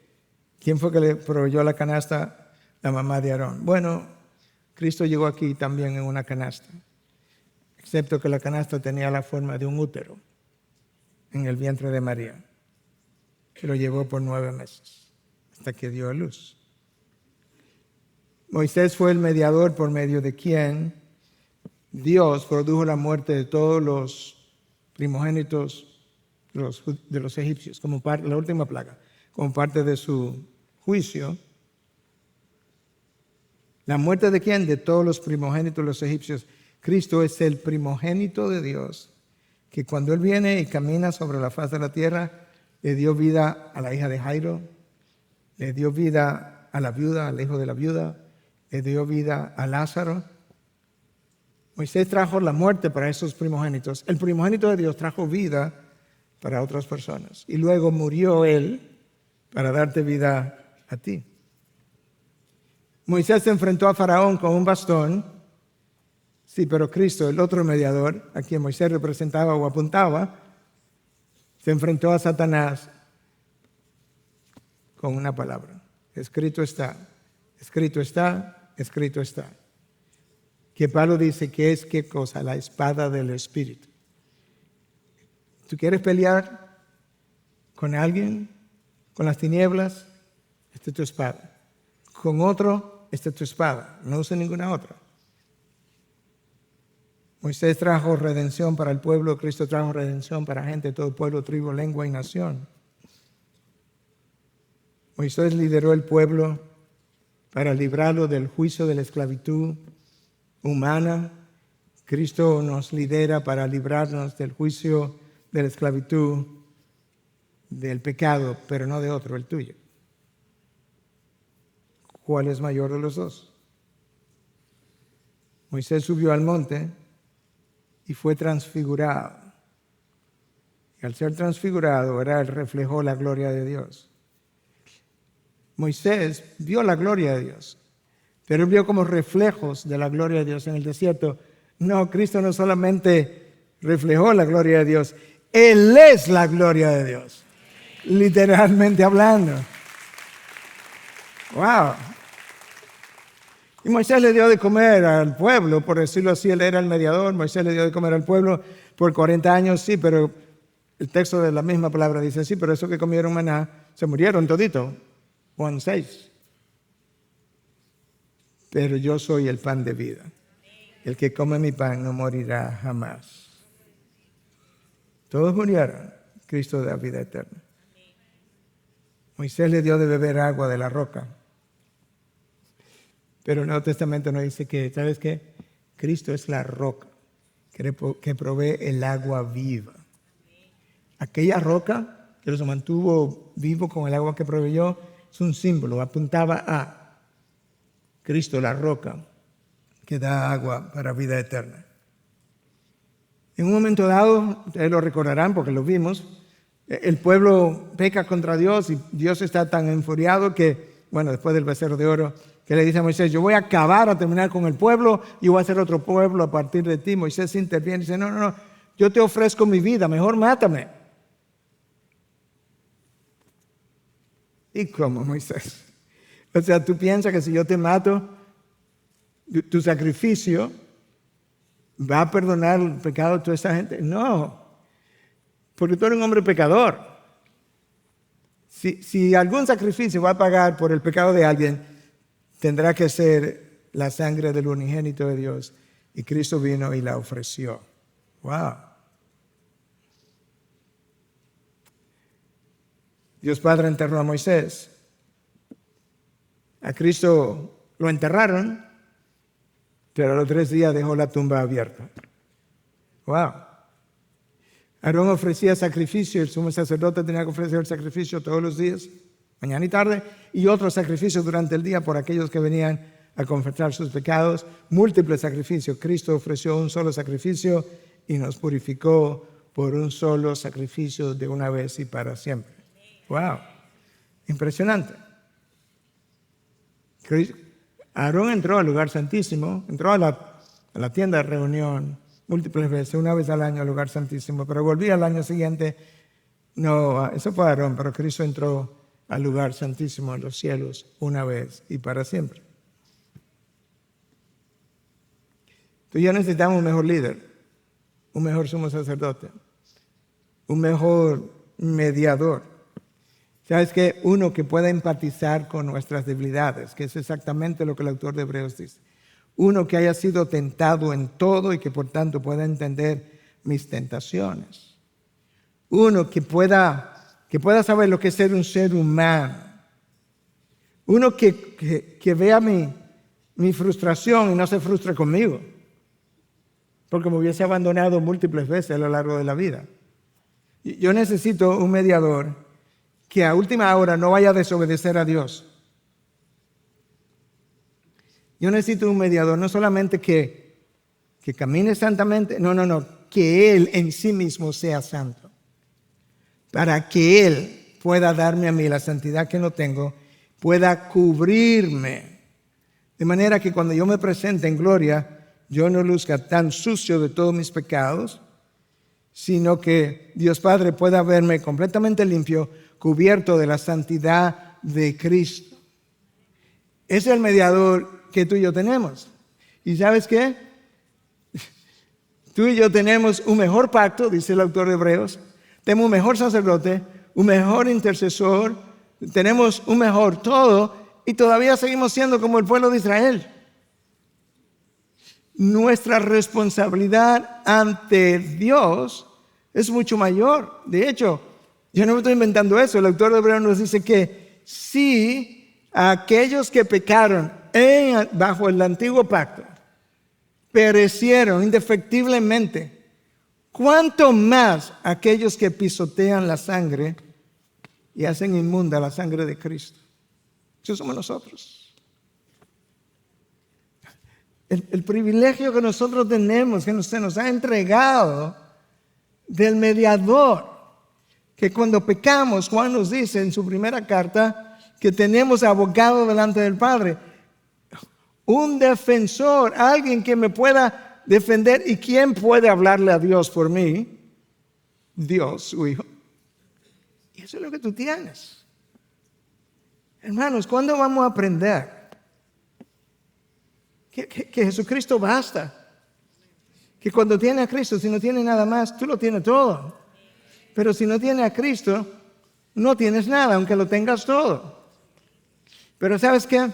le proveyó la canasta? La mamá de Aarón. Bueno, Cristo llegó aquí también en una canasta, excepto que la canasta tenía la forma de un útero en el vientre de María, que lo llevó por 9 meses, hasta que dio a luz. Moisés fue el mediador por medio de quien Dios produjo la muerte de todos los primogénitos de los egipcios, como parte, la última plaga, como parte de su juicio. ¿La muerte de quién? De todos los primogénitos de los egipcios. Cristo es el primogénito de Dios, que cuando Él viene y camina sobre la faz de la tierra, le dio vida a la hija de Jairo, le dio vida a la viuda, al hijo de la viuda, le dio vida a Lázaro. Moisés trajo la muerte para esos primogénitos. El primogénito de Dios trajo vida para otras personas. Y luego murió Él para darte vida a ti. Moisés se enfrentó a Faraón con un bastón. Sí, pero Cristo, el otro mediador, a quien Moisés representaba o apuntaba, se enfrentó a Satanás con una palabra. Escrito está, escrito está, escrito está. Que Pablo dice que es, ¿qué cosa? La espada del Espíritu. ¿Tú quieres pelear con alguien, con las tinieblas? Esta es tu espada. Con otro, esta es tu espada. No uses ninguna otra. Moisés trajo redención para el pueblo, Cristo trajo redención para gente de todo pueblo, tribu, lengua y nación. Moisés lideró el pueblo para librarlo del juicio de la esclavitud humana. Cristo nos lidera para librarnos del juicio de la esclavitud del pecado, pero no de otro, el tuyo. ¿Cuál es mayor de los dos? Moisés subió al monte y fue transfigurado. Y al ser transfigurado, era el reflejo de la gloria de Dios. Moisés vio la gloria de Dios, pero él vio como reflejos de la gloria de Dios en el desierto. No, Cristo no solamente reflejó la gloria de Dios, Él es la gloria de Dios, literalmente hablando. ¡Wow! Y Moisés le dio de comer al pueblo, por decirlo así, él era el mediador. Moisés le dio de comer al pueblo por 40 años, sí, pero el texto de la misma palabra dice, sí, pero esos que comieron maná se murieron todito. Juan 6. Pero yo soy el pan de vida. El que come mi pan no morirá jamás. Todos murieron. Cristo da vida eterna. Moisés le dio de beber agua de la roca. Pero el Nuevo Testamento nos dice que, ¿sabes qué? Cristo es la roca que provee el agua viva. Aquella roca que los mantuvo vivo con el agua que proveyó es un símbolo, apuntaba a Cristo, la roca que da agua para vida eterna. En un momento dado, ustedes lo recordarán porque lo vimos, el pueblo peca contra Dios y Dios está tan enfuriado que, bueno, después del becerro de oro, que le dice a Moisés, yo voy a acabar, a terminar con el pueblo y voy a hacer otro pueblo a partir de ti. Moisés interviene y dice, no, yo te ofrezco mi vida, mejor mátame. ¿Y cómo, Moisés? O sea, tú piensas que si yo te mato, tu sacrificio va a perdonar el pecado de toda esa gente. No, porque tú eres un hombre pecador. Si algún sacrificio va a pagar por el pecado de alguien, tendrá que ser la sangre del unigénito de Dios. Y Cristo vino y la ofreció. ¡Wow! Dios Padre enterró a Moisés. A Cristo lo enterraron, pero a los 3 días dejó la tumba abierta. ¡Wow! Aarón ofrecía sacrificio, el sumo sacerdote tenía que ofrecer el sacrificio todos los días, mañana y tarde, y otro sacrificio durante el día por aquellos que venían a confesar sus pecados. Múltiples sacrificios. Cristo ofreció un solo sacrificio y nos purificó por un solo sacrificio de una vez y para siempre. ¡Wow! Impresionante. Aarón entró al lugar santísimo, entró a la tienda de reunión múltiples veces, una vez al año al lugar santísimo, pero volvía al año siguiente. No, eso fue Aarón, pero Cristo entró al lugar santísimo en los cielos una vez y para siempre. Tú y yo necesitamos un mejor líder, un mejor sumo sacerdote, un mejor mediador. ¿Sabes qué? Uno que pueda empatizar con nuestras debilidades, que es exactamente lo que el autor de Hebreos dice. Uno que haya sido tentado en todo y que por tanto pueda entender mis tentaciones. Uno que pueda saber lo que es ser un ser humano. Uno que vea mi frustración y no se frustre conmigo, porque me hubiese abandonado múltiples veces a lo largo de la vida. Yo necesito un mediador que a última hora no vaya a desobedecer a Dios. Yo necesito un mediador, no solamente que camine santamente, no, que Él en sí mismo sea santo, para que Él pueda darme a mí la santidad que no tengo, pueda cubrirme, de manera que cuando yo me presente en gloria, yo no luzca tan sucio de todos mis pecados, sino que Dios Padre pueda verme completamente limpio, cubierto de la santidad de Cristo. Es el mediador que tú y yo tenemos. ¿Y sabes qué? Tú y yo tenemos un mejor pacto, dice el autor de Hebreos. Tenemos un mejor sacerdote, un mejor intercesor, tenemos un mejor todo y todavía seguimos siendo como el pueblo de Israel. Nuestra responsabilidad ante Dios es mucho mayor. De hecho, yo no me estoy inventando eso. El autor de Hebreos nos dice que si aquellos que pecaron bajo el antiguo pacto perecieron indefectiblemente, ¿cuánto más aquellos que pisotean la sangre y hacen inmunda la sangre de Cristo? Eso somos nosotros. El privilegio que nosotros tenemos, que se nos ha entregado del mediador, que cuando pecamos, Juan nos dice en su primera carta que tenemos abogado delante del Padre, un defensor, alguien que me pueda defender. ¿Y quién puede hablarle a Dios por mí? Dios, su Hijo. Y eso es lo que tú tienes. Hermanos, ¿cuándo vamos a aprender que Jesucristo basta. Que cuando tiene a Cristo, si no tiene nada más, tú lo tienes todo. Pero si no tiene a Cristo, no tienes nada, aunque lo tengas todo. Pero ¿sabes qué?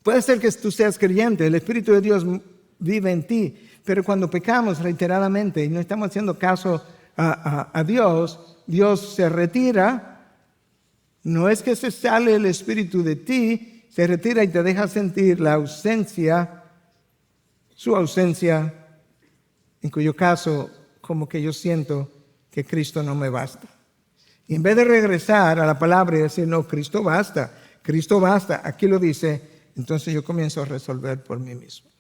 Puede ser que tú seas creyente, el Espíritu de Dios vive en ti, pero cuando pecamos reiteradamente y no estamos haciendo caso a Dios, Dios se retira. No es que se sale el Espíritu de ti, se retira y te deja sentir la ausencia, su ausencia, en cuyo caso como que yo siento que Cristo no me basta. Y en vez de regresar a la palabra y decir, no, Cristo basta, aquí lo dice, entonces yo comienzo a resolver por mí mismo,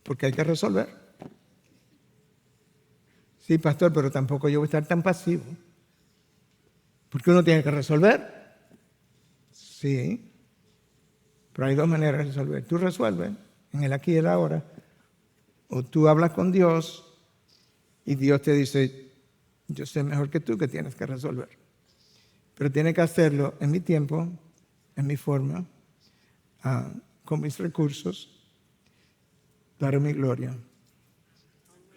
porque hay que resolver. Sí, pastor, pero tampoco yo voy a estar tan pasivo, porque uno tiene que resolver. Sí, pero hay dos maneras de resolver. Tú resuelves en el aquí y el ahora, o tú hablas con Dios y Dios te dice, yo sé mejor que tú que tienes que resolver. Pero tienes que hacerlo en mi tiempo, en mi forma, con mis recursos, para mi gloria,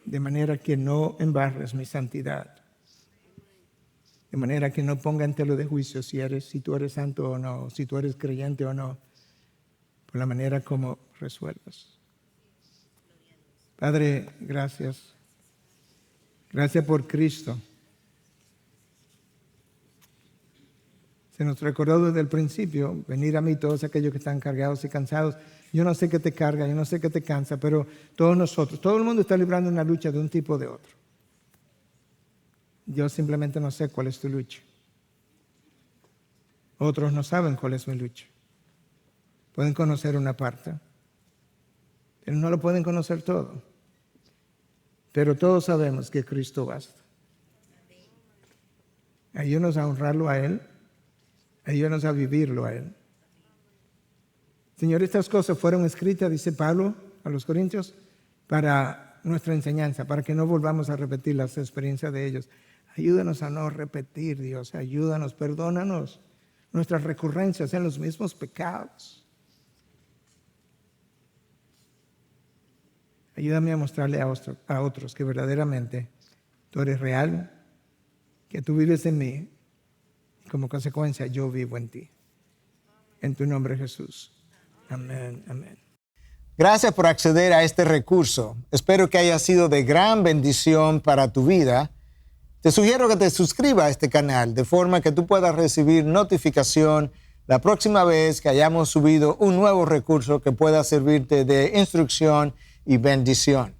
de manera que no embarres mi santidad, de manera que no ponga en tela de juicio si tú eres santo o no, si tú eres creyente o no, por la manera como resuelvas. Padre, gracias. Gracias por Cristo. Se nos recordó desde el principio, venir a mí todos aquellos que están cargados y cansados. Yo no sé qué te carga, yo no sé qué te cansa, pero todos nosotros, todo el mundo está librando una lucha de un tipo o de otro. Yo simplemente no sé cuál es tu lucha. Otros no saben cuál es mi lucha. Pueden conocer una parte, pero no lo pueden conocer todo. Pero todos sabemos que Cristo basta. Ayúdanos a honrarlo a Él. Ayúdanos a vivirlo a Él. Señor, estas cosas fueron escritas, dice Pablo a los Corintios, para nuestra enseñanza, para que no volvamos a repetir las experiencias de ellos. Ayúdanos a no repetir, Dios. Ayúdanos, perdónanos nuestras recurrencias en los mismos pecados. Ayúdame a mostrarle a otros que verdaderamente tú eres real, que tú vives en mí. Como consecuencia, yo vivo en ti. En tu nombre, Jesús. Amén, amén. Gracias por acceder a este recurso. Espero que haya sido de gran bendición para tu vida. Te sugiero que te suscribas a este canal de forma que tú puedas recibir notificación la próxima vez que hayamos subido un nuevo recurso que pueda servirte de instrucción y bendición.